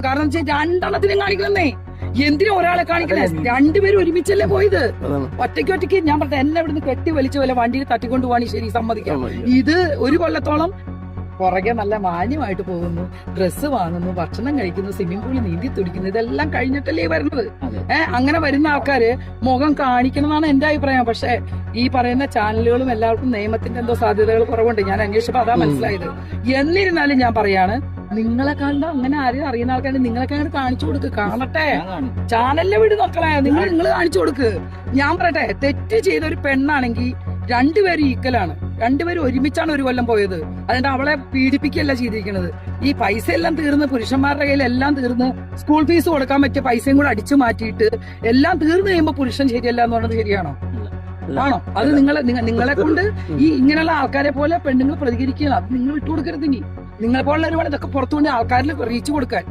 കാരണം വെച്ചാൽ രണ്ടെണ്ണത്തിനും കാണിക്കണമെന്നേ. എന്തിനാ ഒരാളെ കാണിക്കണേ? രണ്ടുപേരും ഒരുമിച്ചല്ലേ പോയത്. ഒറ്റയ്ക്ക് ഞാൻ പറഞ്ഞ എന്നെ ഇവിടുന്ന് കെട്ടി വലിച്ചു പോലെ വണ്ടിയിൽ തട്ടിക്കൊണ്ടു പോവാണ് ശരി, സമ്മതിക്കാം. ഇത് ഒരു കൊല്ലത്തോളം പുറകെ നല്ല മാന്യമായിട്ട് പോകുന്നു, ഡ്രസ്സ് വാങ്ങുന്നു, ഭക്ഷണം കഴിക്കുന്നു, സ്വിമ്മിംഗ് പൂളിൽ നീന്തി തുടിക്കുന്നു. ഇതെല്ലാം കഴിഞ്ഞിട്ടല്ലേ വരുന്നത്. അങ്ങനെ വരുന്ന ആൾക്കാര് മുഖം കാണിക്കണം എന്നാണ് എന്റെ അഭിപ്രായം. പക്ഷെ ഈ പറയുന്ന ചാനലുകളും എല്ലാവർക്കും നിയമത്തിന്റെ എന്തോ സാധ്യതകൾ കുറവുണ്ട്. ഞാൻ അന്വേഷിച്ചപ്പോ അതാ മനസ്സിലായത്. എന്നിരുന്നാലും ഞാൻ പറയാണ്, നിങ്ങളെ കണ്ട അങ്ങനെ ആരും അറിയുന്ന ആൾക്കാരെ നിങ്ങളൊക്കെ അങ്ങനെ കാണിച്ചു കൊടുക്ക്, കാണട്ടെ. ചാനലിലെ വീട് നോക്കളെ, നിങ്ങൾ കാണിച്ചു കൊടുക്ക്. ഞാൻ പറയട്ടെ, തെറ്റ് ചെയ്ത ഒരു പെണ്ണാണെങ്കിൽ രണ്ടുപേരും ഈക്വലാണ്, രണ്ടുപേരും ഒരുമിച്ചാണ് ഒരു കൊല്ലം പോയത്. അതുകൊണ്ട് അവളെ പീഡിപ്പിക്കുകയല്ല ചെയ്തിരിക്കുന്നത്. ഈ പൈസ എല്ലാം തീർന്ന്, പുരുഷന്മാരുടെ കയ്യിൽ എല്ലാം തീർന്ന്, സ്കൂൾ ഫീസ് കൊടുക്കാൻ പറ്റിയ പൈസയും കൂടെ അടിച്ചു മാറ്റിയിട്ട് എല്ലാം തീർന്നു കഴിയുമ്പോ പുരുഷൻ ശരിയല്ല എന്ന് പറഞ്ഞത് ശരിയാണോ? ആണോ? അത് നിങ്ങളെ കൊണ്ട് ഈ ഇങ്ങനെയുള്ള ആൾക്കാരെ പോലെ പെണ്ണുങ്ങൾ പ്രതികരിക്കുകയാണ്. അത് നിങ്ങൾ വിട്ടുകൊടുക്കരുത്. ഇനി നിങ്ങളെ പോലുള്ള ഒരുപാട് ഇതൊക്കെ പുറത്തുകൊണ്ട് ആൾക്കാരിൽ റീച്ച് കൊടുക്കാൻ